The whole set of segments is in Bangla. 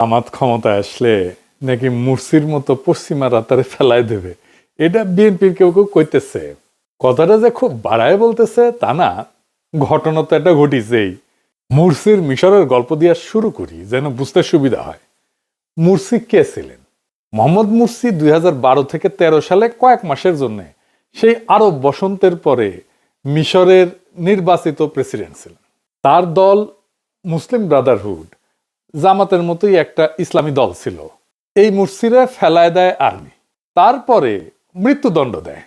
জামাত ক্ষমতায় আসলে নাকি মুরসির মতো পশ্চিমারা তারে ফেলায় দেবে, এটা বিএনপির কেউ কেউ কইতেছে। কথাটা যে খুব বাড়ায় বলতেছে তা না, ঘটনা তো এটা ঘটিছেই। মুরসির মিশরের গল্প দিয়ে শুরু করি যেন বুঝতে সুবিধা হয়। মুরসি কে ছিলেন? মোহাম্মদ মুরসি 2012 থেকে 13 সালে কয়েক মাসের জন্য সেই আরব বসন্তের পরে মিশরের নির্বাচিত প্রেসিডেন্ট ছিলেন। তার দল মুসলিম ব্রাদারহুড, জামাতের মতোই একটা ইসলামী দল ছিল। এই মুরসিরা ফেলায় দেয় আর্মি, তারপরে মৃত্যুদণ্ড দেয়,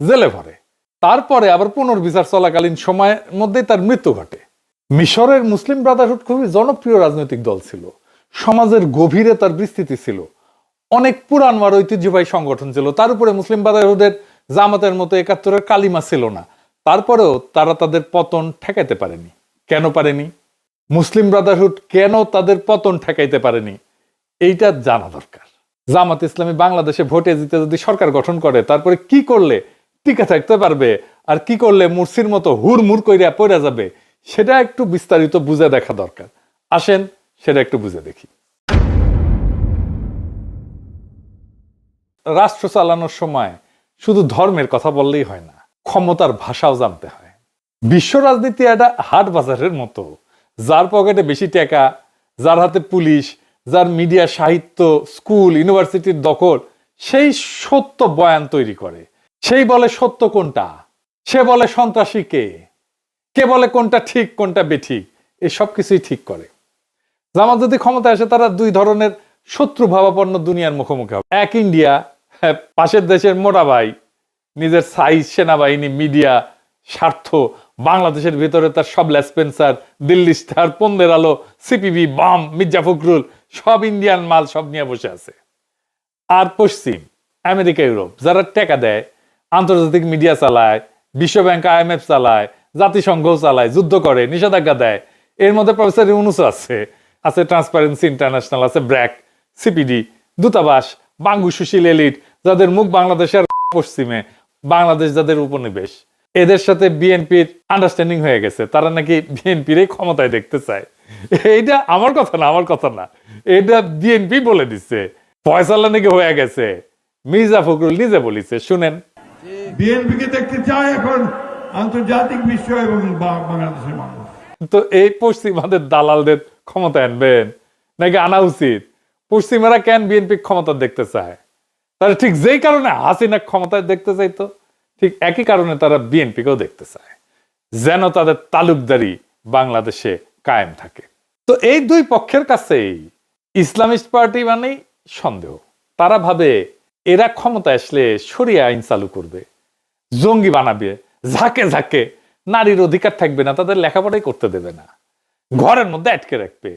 জেলে ভরে, তারপরে আবার পুনর্বিচার চলাকালীন সময়ের মধ্যেই তার মৃত্যু ঘটে। মিশরের মুসলিম ব্রাদারহুড খুবই জনপ্রিয় রাজনৈতিক দল ছিল, সমাজের গভীরে তার বিস্তৃতি ছিল, অনেক পুরান আর ঐতিহ্যবাহী সংগঠন ছিল। তার উপরে মুসলিম ব্রাদারহুডের জামাতের মতো 71-এর কালিমা ছিল না। তারপরেও তারা তাদের পতন ঠেকাইতে পারেনি। কেন পারেনি? মুসলিম ব্রাদারহুড কেন তাদের পতন ঠেকাইতে পারেনি, এইটা জানা দরকার। জামাত ইসলামী বাংলাদেশে ভোটে জিতে যদি সরকার গঠন করে, তারপরে কি করলে টিকে থাকতে পারবে আর কি করলে মুরসির মতো হুড়মুড় কইরা পড়ে যাবে, সেটা একটু বিস্তারিত বুঝে দেখা দরকার। আসেন সেটা একটু বুঝে দেখি। রাষ্ট্র চালানোর সময় শুধু ধর্মের কথা বললেই হয় না, ক্ষমতার ভাষাও জানতে হয়। বিশ্ব রাজনীতি একটা হাট বাজারের মতো। যার পকেটে বেশি টাকা, যার হাতে পুলিশ, যার মিডিয়া, সাহিত্য, স্কুল, ইউনিভার্সিটির দখল, সেই সত্য বয়ান তৈরি করে। সেই বলে সত্য কোনটা, সে বলে সন্ত্রাসী কে, কে বলে কোনটা ঠিক কোনটা বেঠিক, এই সব কিছুই ঠিক করে। জামাত যদি ক্ষমতায় আসে, তারা দুই ধরনের শত্রু ভাবাপন্ন দুনিয়ার মুখোমুখি হবে। এক ইন্ডিয়া, পাশের দেশের মোটা ভাই, নিজের সাইজ, সেনাবাহিনী, মিডিয়া, স্বার্থ, বাংলাদেশের ভিতরে তার সব লেসপেন্সার, দিল্লি স্টার, পন্দের আলো, সিপিবি, বাম, মির্জা ফখরুল, সব ইন্ডিয়ান মাল, সব নিয়ে বসে আছে। আর পশ্চিম, আমেরিকা, ইউরোপ, যারা টাকা দেয়, আন্তর্জাতিক মিডিয়া চালায়, বিশ্বব্যাংক, IMF চালায়, জাতিসংঘ চালায়, যুদ্ধ করে, নিষেধাজ্ঞা দেয়। এর মধ্যে প্রফেসর ইউনূস আছে ট্রান্সপারেন্সি ইন্টারন্যাশনাল, আছে ব্র্যাক, সিপিডি, দূতাবাস, বাঙ্গু সুশীল এলিট, যাদের মুখ বাংলাদেশের পশ্চিমে, বাংলাদেশ যাদের উপনিবেশ। এদের সাথে বিএনপির আন্ডারস্ট্যান্ডিং হয়ে গেছে, তারা নাকি বিএনপির ক্ষমতায় দেখতে চায়। এইটা আমার কথা না, এটা বিএনপি বলে দিচ্ছে। ফয়সালা নাকি হয়ে গেছে, মির্জা ফখরুল নিজে বলিছে, শুনেন। বিএনপিকে দেখতে চায় এখন আন্তর্জাতিক বিশ্ব এবং বাংলাদেশের মানুষ। তো এই পশ্চিমাদের দালালদের ক্ষমতা আনবেন নাকি আনা উচিত? পশ্চিমারা কেন বিএনপি ক্ষমতা দেখতে চায়? তারা ঠিক যেই কারণে হাসিনা ক্ষমতায় দেখতে চাইতো, ঠিক একই কারণে তারা বিএনপিকেও দেখতে চায়, যেন তাদের তালুকদারি বাংলাদেশে কায়েম থাকে। তো এই দুই পক্ষের কাছেই ইসলামিস্ট পার্টি মানেই সন্দেহ। তারা ভাবে এরা ক্ষমতায় আসলে শরিয়া আইন চালু করবে, জঙ্গি বানাবে, ঝাঁকে ঝাঁকে নারীর অধিকার থাকবে না, তাদের লেখাপড়াই করতে দেবে না, ঘরের মধ্যে আটকে রাখবে,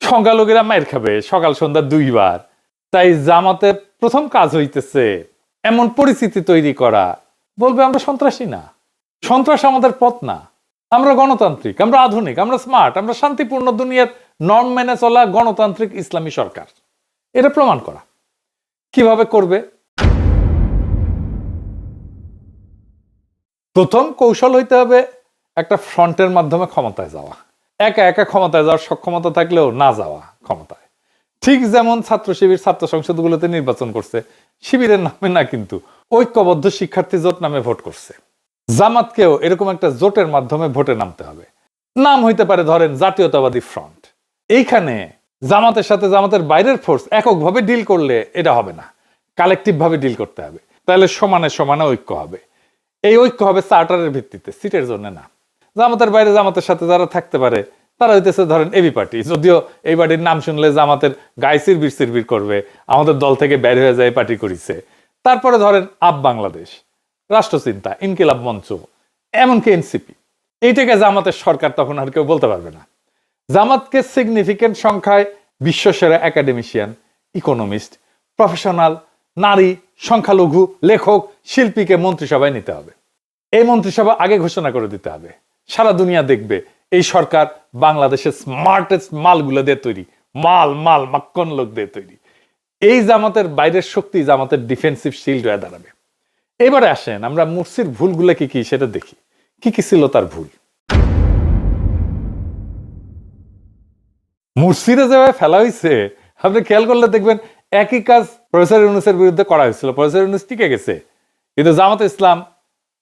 সংখ্যালঘুরা মায়ের খাবে সকাল সন্ধ্যা 2 বার। তাই জামাতের প্রথম কাজ হইতেছে এমন পরিস্থিতি তৈরি করা, বলবে আমরা সন্ত্রাসী না, সন্ত্রাস আমাদের পথ না, আমরা গণতান্ত্রিক, আমরা আধুনিক, আমরা স্মার্ট, আমরা শান্তিপূর্ণ দুনিয়ার নর্ম মেনে চলা গণতান্ত্রিক ইসলামী সরকার। এটা প্রমাণ করা। কিভাবে করবে? প্রথম কৌশল হইতে হবে একটা ফ্রন্টের মাধ্যমে ক্ষমতায় যাওয়া। একা একা ক্ষমতায় যাওয়ার সক্ষমতা থাকলেও না যাওয়া ক্ষমতায়। ঠিক যেমন ছাত্র শিবির ছাত্র সংসদগুলোতে নির্বাচন করছে, শিবিরের নামে না, কিন্তু ঐক্যবদ্ধ শিক্ষার্থী জোট নামে ভোট করছে। জামাতকেও এরকম একটা জোটের মাধ্যমে ভোটে নামতে হবে। নাম হইতে পারে ধরেন জাতীয়তাবাদী ফ্রন্ট। এইখানে জামাতের সাথে জামাতের বাইরের ফোর্স এককভাবে ডিল করলে এটা হবে না, কালেকটিভ ভাবে ডিল করতে হবে। তাহলে সমানে সমানে ঐক্য হবে। এই ঐক্য হবে চার্টারের ভিত্তিতে, সিটের জন্য না। জামাতের বাইরে জামাতের সাথে যারা থাকতে পারে তারা হইতেছে ধরেন এবি পার্টি। যদিও এই পার্টির নাম শুনলে জামাতের গায়ে চিরবির করবে, আমাদের দল থেকে বের হয়ে যায় পার্টি করেছে। তারপরে ধরেন আপ বাংলাদেশ, রাষ্ট্রচিন্তা, ইনকিলাব মঞ্চ, এমনকি এনসিপি। এইটাকে জামাতের সরকার তখন আর কেউ বলতে পারবে না। জামাতকে সিগনিফিকেন্ট সংখ্যায় বিশ্বসেরা একাডেমিশিয়ান, ইকোনমিস্ট, প্রফেশনাল, নারী, সংখ্যালঘু, লেখক, শিল্পীকে মন্ত্রিসভায় নিতে হবে। এই মন্ত্রিসভা আগে ঘোষণা করে দিতে হবে। সারা দুনিয়া দেখবে এই সরকার বাংলাদেশের স্মার্টেস্ট মালগুলো দিয়ে তৈরি, মাক্কন লোক দিয়ে তৈরি। এই জামাতের বাইরের শক্তি জামাতের ডিফেন্সিভ শিল্ড হয়ে দাঁড়াবে। এবারে আসেন আমরা মুরসির ভুলগুলো কি কি সেটা দেখি। কি কি ছিল তার ভুল? মুরসিরে যেভাবে ফেলা হয়েছে, আপনি খেয়াল করলে দেখবেন একই কাজ প্রফেসর ইউনূসের বিরুদ্ধে করা হয়েছিল, প্রফেসর ইউনূস টিকে গেছে, কিন্তু জামাত ইসলাম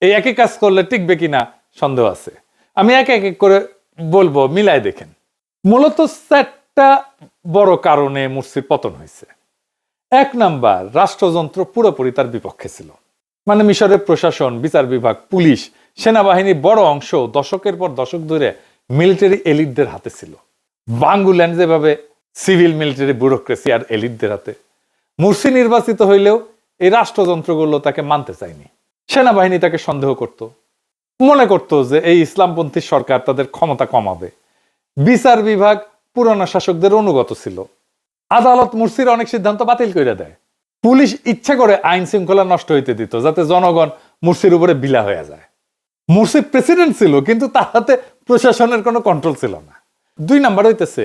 এই একই কাজ করলে টিকবে কিনা সন্দেহ আছে। আমি এক এক করে বলবো, মিলাই দেখেন। মূলত 4টা বড় কারণে মুরসির পতন হয়েছে। 1 নাম্বার, রাষ্ট্রযন্ত্র পুরোপুরি তার বিপক্ষে ছিল। মানে মিশরের প্রশাসন, বিচার বিভাগ, পুলিশ, সেনাবাহিনীর বড় অংশ দশকের পর দশক ধরে মিলিটারি এলিটদের হাতে ছিল। বাঙ্গুল্যান্ড যেভাবে সিভিল মিলিটারি ব্যুরোক্রেসি আর এলিটদের হাতে। মুরসি নির্বাচিত হইলেও এই রাষ্ট্রযন্ত্রগুলো তাকে মানতে চায়নি। সেনাবাহিনী তাকে সন্দেহ করত, মনে করত যে এই ইসলামপন্থী সরকার তাদের ক্ষমতা কমাবে। বিচার বিভাগ পুরানো শাসকদের অনুগত ছিল। আদালত মুরসির অনেক সিদ্ধান্ত বাতিল করে দেয়। পুলিশ ইচ্ছা করে আইন শৃঙ্খলা নষ্ট হইতে দিত, যাতে জনগণ মুরসির উপরে বিলা হয়ে যায়। মুরসি প্রেসিডেন্ট ছিল, কিন্তু তার হাতে প্রশাসনের কোনো কন্ট্রোল ছিল না। 2 নাম্বার হইতেছে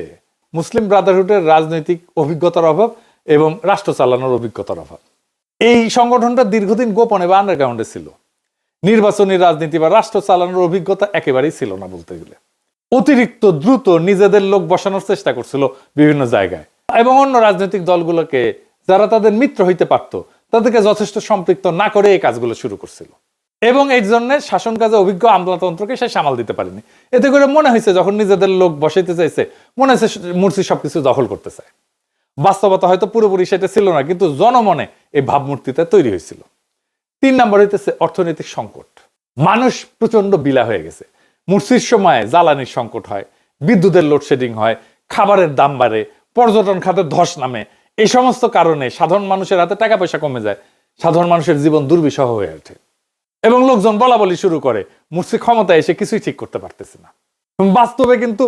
মুসলিম ব্রাদারহুডের রাজনৈতিক অভিজ্ঞতার অভাব এবং রাষ্ট্র চালানোর অভিজ্ঞতার অভাব। এই সংগঠনটা দীর্ঘদিন গোপনে বা আন্ডারগ্রাউন্ডে ছিল। নির্বাচনী রাজনীতি বা রাষ্ট্র চালানোর অভিজ্ঞতা একেবারেই ছিল না বলতে গেলে। অতিরিক্ত দ্রুত নিজেদের লোক বসানোর চেষ্টা করছিল বিভিন্ন জায়গায়, এবং অন্য রাজনৈতিক দলগুলোকে, যারা তাদের মিত্র হইতে পারত, তাদেরকে যথেষ্ট সম্পৃক্ত না করে এই কাজগুলো শুরু করছিল। এবং এই জন্য শাসন কাজে অভিজ্ঞ আমলাতন্ত্রকে সে সামাল দিতে পারেনি। এতে করে মনে হয়েছে যখন নিজেদের লোক বসাইতে চাইছে, মনে হয়েছে মুরসি সবকিছু দখল করতে চায়। বাস্তবতা হয়তো পুরোপুরি সেটা ছিল না, কিন্তু জনমনে এই ভাবমূর্তিটা তৈরি হয়েছিল। 3 নাম্বার হইতেছে অর্থনৈতিক সংকট। মানুষ প্রচন্ড বিলা হয়ে গেছে। মুরসির সময় জ্বালানির সংকট হয়, বিদ্যুতের লোডশেডিং হয়, খাবারের দাম বাড়ে, পর্যটন খাতে ধস নামে। এই সমস্ত কারণে সাধারণ মানুষের হাতে টাকা পয়সা কমে যায়, সাধারণ মানুষের জীবন দুর্বিষহ হয়ে ওঠে, এবং লোকজন বলা বলি শুরু করে মুরসি ক্ষমতায় এসে কিছুই ঠিক করতে পারতেছে না। বাস্তবে কিন্তু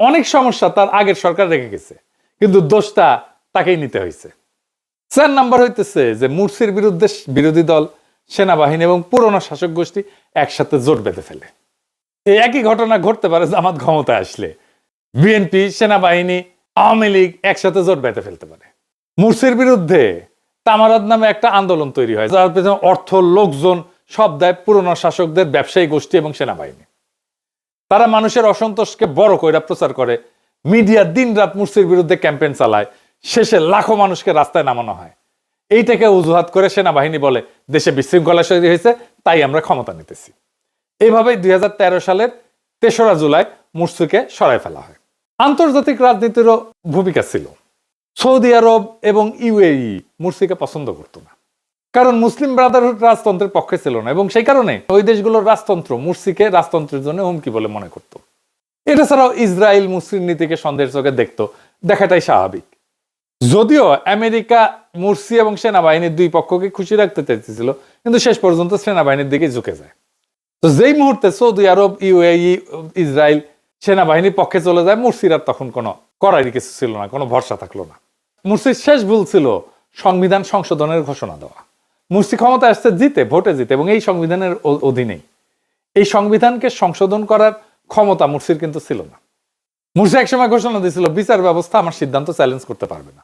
অনেক সমস্যা তার আগের সরকার রেখে গেছে, কিন্তু দোষটা তাকেই নিতে হয়েছে। 4 নাম্বার হইতেছে যে মুরসির বিরুদ্ধে বিরোধী দল, সেনাবাহিনী এবং পুরনো শাসক গোষ্ঠী একসাথে জোট বেঁধে ফেলে। এই একই ঘটনা ঘটতে পারে জামাত ক্ষমতায় আসলে। বিএনপি, সেনাবাহিনী, আওয়ামী লীগ একসাথে জোট বেঁধে ফেলতে পারে। মুরসির বিরুদ্ধে তামারাদ নামে একটা আন্দোলন তৈরি হয়, যার পেছনে অর্থ, লোকজন সব দেয় পুরনো শাসকদের ব্যবসায়ী গোষ্ঠী এবং সেনাবাহিনী। তারা মানুষের অসন্তোষকে বড় কইরা প্রচার করে, মিডিয়া দিন রাত মুরসির বিরুদ্ধে ক্যাম্পেইন চালায়, শেষে লাখো মানুষকে রাস্তায় নামানো হয়। এইটাকে অজুহাত করে সেনাবাহিনী বলে দেশে বিশৃঙ্খলা তৈরি হয়েছে, তাই আমরা ক্ষমতা নিতেছি। এইভাবেই 2013 সালের 3রা জুলাই মুরসিকে সরায় ফেলা হয়। আন্তর্জাতিক রাজনীতিরও ভূমিকা ছিল। সৌদি আরব এবং ইউএই মুরসিকে পছন্দ করত না, কারণ মুসলিম ব্রাদারহুড রাজতন্ত্রের পক্ষে ছিল না, এবং সেই কারণে ওই দেশগুলোর রাজতন্ত্র মুরসিকে রাজতন্ত্রের জন্য হুমকি বলে মনে করত। এটা ছাড়াও ইসরায়েল মুসলিম নীতিকে সন্দেহের চোখে দেখত, দেখাটাই স্বাভাবিক। যদিও আমেরিকা মুরসি এবং সেনাবাহিনীর 2 পক্ষকে খুশি রাখতে চাইছিল, কিন্তু শেষ পর্যন্ত সেনাবাহিনীর দিকে ঝুঁকে যায়। তো যেই মুহূর্তে সৌদি আরব, ইউএই, ইসরায়েল সেনাবাহিনীর পক্ষে চলে যায়, মুরসির আর তখন কোনো করারই কিছু ছিল না, কোনো ভরসা থাকলো না। মুরসির শেষ ভুল ছিল সংবিধান সংশোধনের ঘোষণা দেওয়া। মুরসি ক্ষমতা আসছে জিতে, ভোটে জিতে, এবং এই সংবিধানের অধীনেই। এই সংবিধানকে সংশোধন করার ক্ষমতা মুরসির কিন্তু ছিল না। মুরসি একসময় ঘোষণা দিয়েছিল, বিচার ব্যবস্থা আমার সিদ্ধান্ত চ্যালেঞ্জ করতে পারবে না।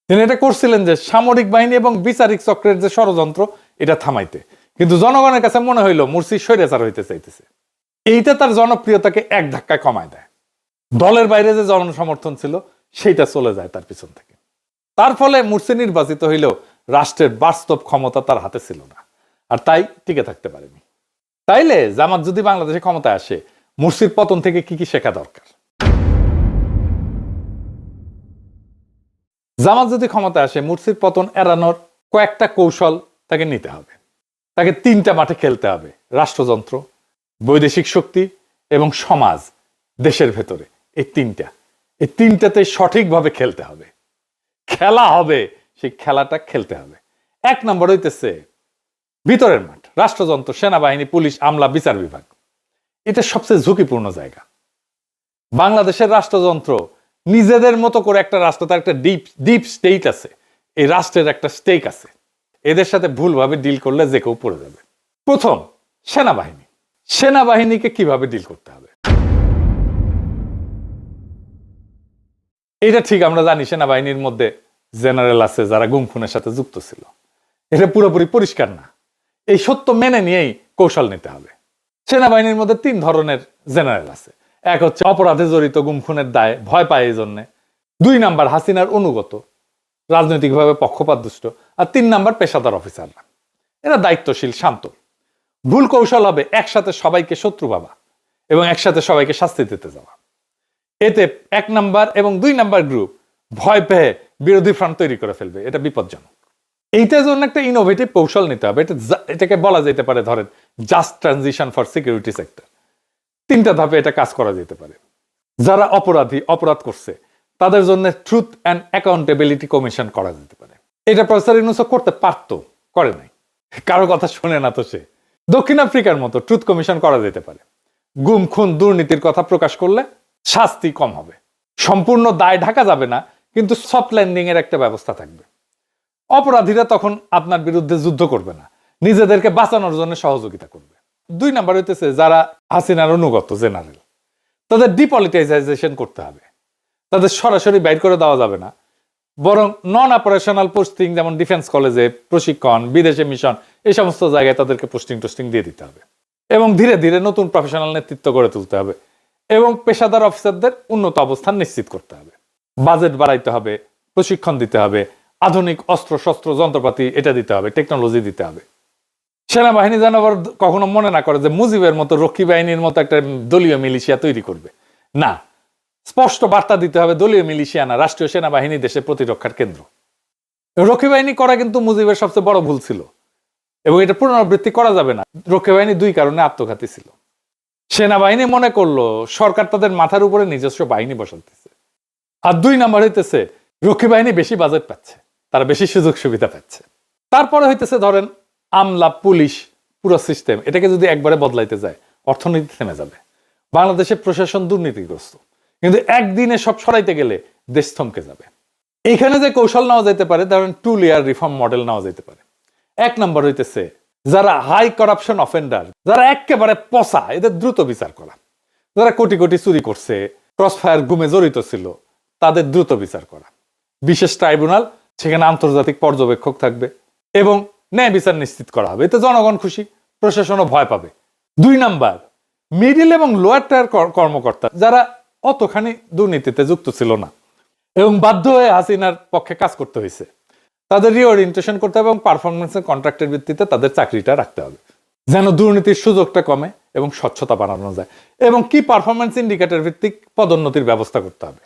তিনি এটা করছিলেন যে সামরিক বাহিনী এবং বিচারিক চক্রের যে ষড়যন্ত্র, এটা থামাইতে। কিন্তু জনগণের কাছে মনে হইল মুরসি স্বৈরাচার হইতে চাইতেছে। এইটা তার জনপ্রিয়তাকে এক ধাক্কায় কমায় দেয়। দলের বাইরে যে জনসমর্থন ছিল, সেইটা চলে যায় তার পিছন থেকে। তার ফলে মুরসি নির্বাচিত হইলেও রাষ্ট্রের বাস্তব ক্ষমতা তার হাতে ছিল না, আর তাই টিকে থাকতে পারেনি। তাইলে জামাত যদি বাংলাদেশে ক্ষমতায় আসে, মুরসির পতন থেকে কি কি শেখা দরকার? জামাত যদি ক্ষমতায় আসে, মুরসির পতন এড়ানোর কয়েকটা কৌশল তাকে নিতে হবে। তাকে 3টা মাঠে খেলতে হবে: রাষ্ট্রযন্ত্র, বৈদেশিক শক্তি এবং সমাজ, দেশের ভেতরে। এই 3টাতে সঠিকভাবে খেলতে হবে। খেলা হবে, সেই খেলাটা খেলতে হবে। 1 নম্বর হইতেছে ভিতরের মাঠ, রাষ্ট্রযন্ত্র, সেনাবাহিনী, পুলিশ, আমলা, বিচার বিভাগ। এটা সবচেয়ে ঝুঁকিপূর্ণ জায়গা। বাংলাদেশের রাষ্ট্রযন্ত্র নিজেদের মতো করে একটা রাষ্ট্র, তার একটা ডিপ স্টেট আছে। এই রাষ্ট্রের একটা স্টেক আছে। এদের সাথে ভুলভাবে ডিল করলে যে কেউ পড়ে যাবে। প্রথম, সেনাবাহিনী। সেনাবাহিনীকে কিভাবে ডিল করতে হবে? এটা ঠিক আমরা জানি সেনাবাহিনীর মধ্যে জেনারেল আছে যারা গুম খুনের সাথে যুক্ত ছিল। এটা পুরোপুরি পরিষ্কার না। এই সত্য মেনে নিয়েই কৌশল নিতে হবে। সেনাবাহিনীর মধ্যে 3 ধরনের জেনারেল আছে। এক হচ্ছে অপরাধে জড়িত, গুম খুনের দায়ে ভয় পায় এই জন্যে। 2 নাম্বার হাসিনার অনুগত। রাজনৈতিকভাবে পক্ষপাতদুষ্ট। আর 3 নাম্বার পেশাদার অফিসাররা, এরা দায়িত্বশীল, শান্ত। ভুল কৌশল হবে একসাথে সবাইকে শত্রু ভাবা এবং একসাথে সবাইকে শাস্তি দিতে যাওয়া। এতে 1 নাম্বার এবং 2 নাম্বার গ্রুপ ভয় পেয়ে বিরোধী ফ্রন্ট তৈরি করে ফেলবে, এটা বিপজ্জনক। এইটার জন্য একটা ইনোভেটিভ কৌশল নিতে হবে। এটাকে বলা যেতে পারে ধরেন just transition for security sector. 3টা ধাপে এটা কাজ করা যেতে পারে। যারা অপরাধ করছে তাদের জন্য ট্রুথ অ্যান্ড অ্যাকাউন্টেবিলিটি কমিশন করা যেতে পারে। এটা প্রফেসর ইউনূস করতে পারতো, করে নাই, কারো কথা শুনে না তো সে। দক্ষিণ আফ্রিকার মতো ট্রুথ কমিশন করা যেতে পারে। গুম খুন দুর্নীতির কথা প্রকাশ করলে শাস্তি কম হবে, সম্পূর্ণ দায় ঢাকা যাবে না, কিন্তু সফট ল্যান্ডিং এর একটা ব্যবস্থা থাকবে। অপরাধীরা তখন আপনার বিরুদ্ধে যুদ্ধ করবে না, নিজেদেরকে বাঁচানোর জন্য সহযোগিতা করবে। 2 নাম্বার হইতেছে যারা হাসিনার অনুগত জেনারেল, তাদের ডিপলিটিসাইজেশন করতে হবে। তাদের সরাসরি বাইর করে দেওয়া যাবে না, বরং নন অপারেশনাল পোস্টিং, যেমন ডিফেন্স কলেজে প্রশিক্ষণ, বিদেশে মিশন, এই সমস্ত জায়গায় তাদেরকে পোস্টিং দিয়ে দিতে হবে এবং ধীরে ধীরে নতুন প্রফেশনাল নেতৃত্ব গড়ে তুলতে হবে এবং পেশাদার অফিসারদের উন্নত অবস্থান নিশ্চিত করতে হবে। বাজেট বাড়াইতে হবে, প্রশিক্ষণ দিতে হবে, আধুনিক অস্ত্র শস্ত্র যন্ত্রপাতি এটা দিতে হবে, টেকনোলজি দিতে হবে। সেনাবাহিনী যেন আবার কখনো মনে না করে যে মুজিবের মতো রক্ষী বাহিনীর মতো একটা দলীয় মিলিশিয়া তৈরি করবে, না, স্পষ্ট বার্তা দিতে হবে দলীয় মিলিশিয়া না, রাষ্ট্রীয় সেনাবাহিনী দেশের প্রতিরক্ষার কেন্দ্র। রক্ষী বাহিনী করা কিন্তু মুজিবের সবচেয়ে বড় ভুল ছিল এবং এটা পুনরাবৃত্তি করা যাবে না। রক্ষী বাহিনী 2 কারণে আত্মঘাতী ছিল। সেনাবাহিনী মনে করলো সরকার তাদের মাথার উপরে নিজস্ব বাহিনী বসাতেছে, আর 2 নাম্বার হইতেছে রক্ষী বাহিনী বেশি বাজেট পাচ্ছে, তারা বেশি সুযোগ সুবিধা পাচ্ছে। তারপরে হইতেছে ধরেন আমলা, পুলিশ, পুরো সিস্টেম, এটাকে যদি একবারে বদলাইতে যায় অর্থনীতি থেমে যাবে। বাংলাদেশের প্রশাসন দুর্নীতিগ্রস্ত, কিন্তু একদিনে সব সরাইতে গেলে দেশ থমকে যাবে। এইখানে যে কৌশল নেওয়া যেতে পারে, ধরেন 2 লেয়ার রিফর্ম মডেল নেওয়া যেতে পারে। 1 নম্বর হইতেছে যারা হাই করাপশন অফেন্ডার, যারা একেবারে পচা, এদের দ্রুত বিচার করা। যারা কোটি কোটি চুরি করছে, ক্রস ফায়ার গুমে জড়িত ছিল, তাদের দ্রুত বিচার করা। বিশেষ ট্রাইব্যুনাল, সেখানে আন্তর্জাতিক পর্যবেক্ষক থাকবে এবং ন্যায় বিচার নিশ্চিত করা হবে। এতে জনগণ খুশি, প্রশাসনও ভয় পাবে। 2 নাম্বার মিডিল এবং লোয়ার টায়ার কর্মকর্তা, যারা অতখানি দুর্নীতিতে যুক্ত ছিল না এবং বাধ্য হয়ে হাসিনার পক্ষে কাজ করতে হয়েছে, তাদের রিওরিয়েন্টেশন করতে হবে এবং পারফরমেন্সের কন্ট্রাক্টের ভিত্তিতে তাদের চাকরিটা রাখতে হবে, যেন দুর্নীতির সুযোগটা কমে এবং স্বচ্ছতা বাড়ানো যায়। এবং কি পারফরমেন্স ইন্ডিকেটর ভিত্তিক পদোন্নতির ব্যবস্থা করতে হবে।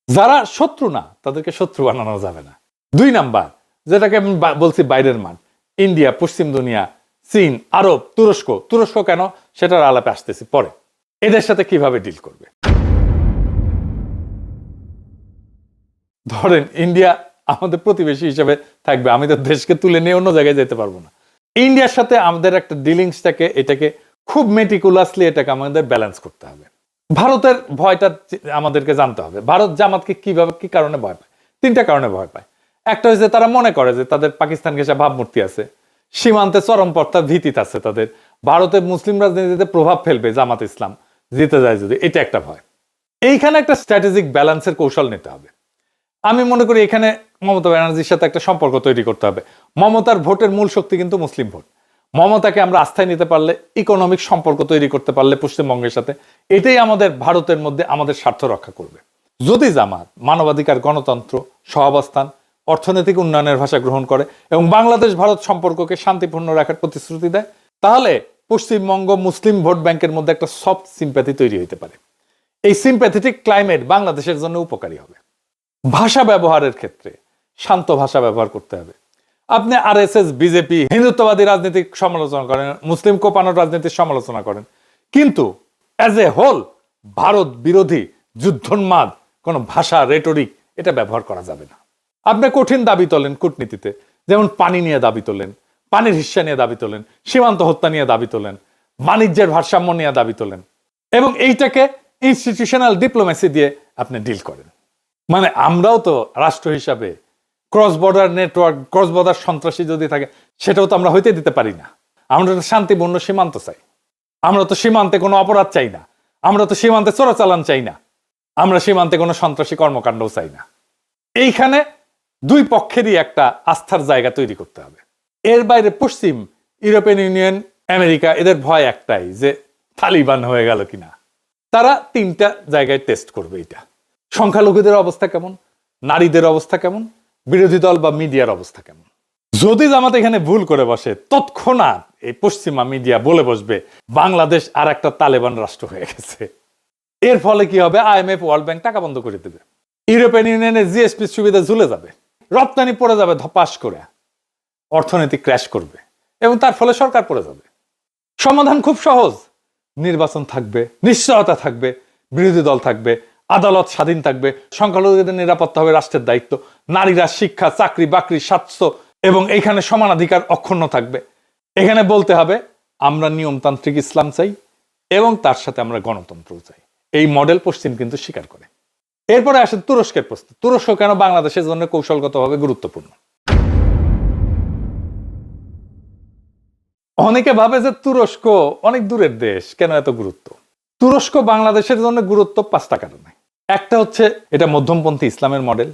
যারা শত্রু না তাদেরকে শত্রু বানানো যাবে না। 2 নাম্বার, যেটাকে আমি বলছি বাইরের মান, ইন্ডিয়া, পশ্চিম দুনিয়া, চীন, আরব, তুরস্ক কেন সেটার আলাপে আসতেছি পরে। এদের সাথে কিভাবে ডিল করবে? ধরেন ইন্ডিয়া আমাদের প্রতিবেশী হিসেবে থাকবে, আমি তো দেশকে তুলে নিয়ে অন্য জায়গায় যেতে পারবো না। ইন্ডিয়ার সাথে আমাদের একটা ডিলিংসটাকে, এটাকে খুব মেটিকুলাসলি এটাকে আমাদের ব্যালেন্স করতে হবে। ভারতের ভয়টা আমাদেরকে জানতে হবে। ভারত জামাতকে কিভাবে, কি কারণে ভয় পায়? 3টা কারণে ভয় পায়। একটা হচ্ছে তারা মনে করে যে তাদের পাকিস্তান ঘেঁষা ভাবমূর্তি আছে, সীমান্তে চরমপন্থার ভীতিতে আছে তাদের, ভারতের মুসলিম রাজনীতিতে প্রভাব ফেলবে জামাত ইসলাম জিতে যায় যদি, এটা একটা ভয়। এইখানে একটা স্ট্র্যাটেজিক ব্যালেন্সের কৌশল নিতে হবে। আমি মনে করি এখানে মমতা ব্যানার্জির সাথে একটা সম্পর্ক তৈরি করতে হবে। মমতার ভোটের মূল শক্তি কিন্তু মুসলিম ভোট। মমতাকে আমরা আস্থায় নিতে পারলে, ইকোনমিক সম্পর্ক তৈরি করতে পারলে পশ্চিমবঙ্গের সাথে, এটাই আমাদের ভারতের মধ্যে আমাদের স্বার্থ রক্ষা করবে। যদি জামাত মানবাধিকার, গণতন্ত্র, সহাবস্থান, অর্থনৈতিক উন্নয়নের ভাষা গ্রহণ করে এবং বাংলাদেশ ভারত সম্পর্ককে শান্তিপূর্ণ রাখার প্রতিশ্রুতি দেয়, তাহলে পশ্চিমবঙ্গ মুসলিম ভোট ব্যাংকের মধ্যে একটা সফট সিম্প্যাথি তৈরি হতে পারে। এই সিম্প্যাথেটিক ক্লাইমেট বাংলাদেশের জন্য উপকারী হবে। ভাষা ব্যবহারের ক্ষেত্রে শান্ত ভাষা ব্যবহার করতে হবে। আপনি আরএসএস, বিজেপি, হিন্দুত্ববাদী রাজনীতির সমালোচনা করেন, মুসলিম কোপানোর রাজনীতির সমালোচনা করেন, কিন্তু অ্যাজ এ হোল ভারত বিরোধী, যুদ্ধোন্মাদ কোনো ভাষা, রেটরিক এটা ব্যবহার করা যাবে না। আপনি কঠিন দাবি তোলেন কূটনীতিতে, যেমন পানি নিয়ে দাবি তোলেন, পানির হিস্সা নিয়ে দাবি তোলেন, সীমান্ত হত্যা নিয়ে দাবি তোলেন, বাণিজ্যের ভারসাম্য নিয়ে দাবি তোলেন এবং এইটাকে ইনস্টিটিউশনাল ডিপ্লোমেসি দিয়ে আপনি ডিল করেন। মানে আমরাও তো রাষ্ট্র হিসাবে cross border network, cross border সন্ত্রাসী যদি থাকে সেটাও তো আমরা হইতে দিতে পারি না। আমরা তো শান্তিপূর্ণ সীমান্ত চাই, আমরা তো সীমান্তে কোনো অপরাধ চাই না, আমরা তো সীমান্তে চোরাচালান চাই না, আমরা সীমান্তে কোনো সন্ত্রাসী কর্মকাণ্ডও চাই না। এইখানে 2 পক্ষেরই একটা আস্থার জায়গা তৈরি করতে হবে। এর বাইরে পশ্চিম, ইউরোপিয়ান ইউনিয়ন, আমেরিকা, এদের ভয় একটাই যে তালিবান হয়ে গেল কিনা। তারা 3টা জায়গায় টেস্ট করবে। এটা সংখ্যালঘুদের অবস্থা কেমন, নারীদের অবস্থা কেমন, বিরোধী দল বা মিডিয়ার অবস্থা কেমন। যদি জামাত এখানে ভুল করে বসে, তৎক্ষণাৎ এই পশ্চিমা মিডিয়া বলে বসবে বাংলাদেশ আর একটা তালেবান রাষ্ট্র হয়ে গেছে। এর ফলে কি হবে, IMF ওয়ার্ল্ড ব্যাংক টাকা বন্ধ করে দেবে, ইউরোপিয়ান ইউনিয়নের জিএসপি সুবিধা ঝুলে যাবে, রপ্তানি পড়ে যাবে ধপাস করে, অর্থনীতি ক্র্যাশ করবে এবং তার ফলে সরকার পড়ে যাবে। সমাধান খুব সহজ, নির্বাচন থাকবে, নিশ্চয়তা থাকবে, বিরোধী দল থাকবে, আদালত স্বাধীন থাকবে, সংখ্যালঘুদের নিরাপত্তা হবে রাষ্ট্রের দায়িত্ব, নারীরা শিক্ষা, চাকরি বাকরি, স্বাস্থ্য এবং এইখানে সমানাধিকার অক্ষুণ্ণ থাকবে। এখানে বলতে হবে আমরা নিয়মতান্ত্রিক ইসলাম চাই এবং তার সাথে আমরা গণতন্ত্রও চাই। এই মডেল পশ্চিম কিন্তু স্বীকার করে। এরপরে আসেন তুরস্কের প্রশ্ন। তুরস্ক কেন বাংলাদেশের জন্য কৌশলগতভাবে গুরুত্বপূর্ণ? অনেকে ভাবে যে তুরস্ক অনেক দূরের দেশ, কেন এত গুরুত্ব? তুরস্ক বাংলাদেশের জন্য গুরুত্ব 5টা কারণে। একটা হচ্ছে এটা মধ্যমপন্থী ইসলামের মডেল,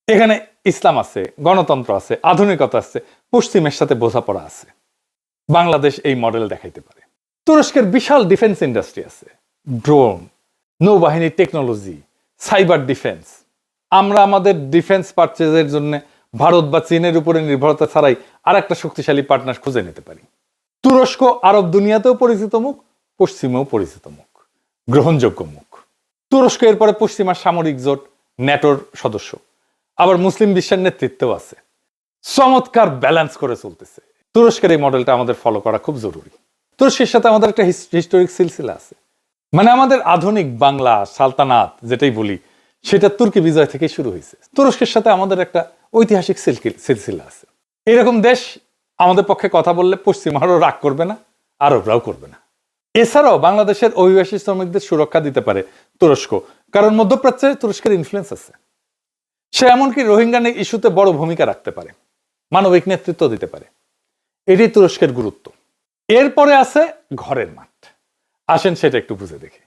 এখানে ইসলাম আছে, গণতন্ত্র আছে, আধুনিকতা আছে, পশ্চিমের সাথে বোঝাপড়া আছে। বাংলাদেশ এই মডেল দেখাইতে পারে। তুরস্কের বিশাল ডিফেন্স ইন্ডাস্ট্রি আছে, ড্রোন, নৌবাহিনীর টেকনোলজি, সাইবার ডিফেন্স। আমরা আমাদের ডিফেন্স পারচেজের জন্য ভারত বা চীনের উপরে নির্ভরতা ছাড়াই আর একটা শক্তিশালী পার্টনার খুঁজে নিতে পারি। তুরস্ক আরব দুনিয়াতেও পরিচিত মুখ, পশ্চিমেও পরিচিত মুখ, গ্রহণযোগ্য মুখ। তুরস্ক এরপরে পশ্চিমা সামরিক জোট ন্যাটোর সদস্য, আবার মুসলিম বিশ্বের নেতৃত্বেও আছে। চমৎকার ব্যালেন্স করে চলতেছে। তুরস্কের এই মডেলটা আমাদের ফলো করা খুব জরুরি। তুরস্কের সাথে আমাদের একটা হিস্টোরিক সিলসিলা আছে, মানে আমাদের আধুনিক বাংলা সালতানাত যেটাই বলি সেটা তুর্কি বিজয় থেকে শুরু হয়েছে। তুরস্কের সাথে আমাদের একটা ঐতিহাসিক সিলসিলা আছে। এরকম দেশ আমাদের পক্ষে কথা বললে পশ্চিমারাও রাগ করবে না, আরবরাও করবে না। এছাড়াও বাংলাদেশের অভিবাসী শ্রমিকদের সুরক্ষা দিতে পারে তুরস্ক, কারণ মধ্যপ্রাচ্যে তুরস্কের ইনফ্লুয়েন্স আছে। সে এমনকি রোহিঙ্গা ইস্যুতে বড় ভূমিকা রাখতে পারে, মানবিক নেতৃত্ব দিতে পারে। এটি তুরস্কের গুরুত্ব। এরপরে আছে ঘরের মাঠ। আসেন সেটা একটু বুঝে দেখি।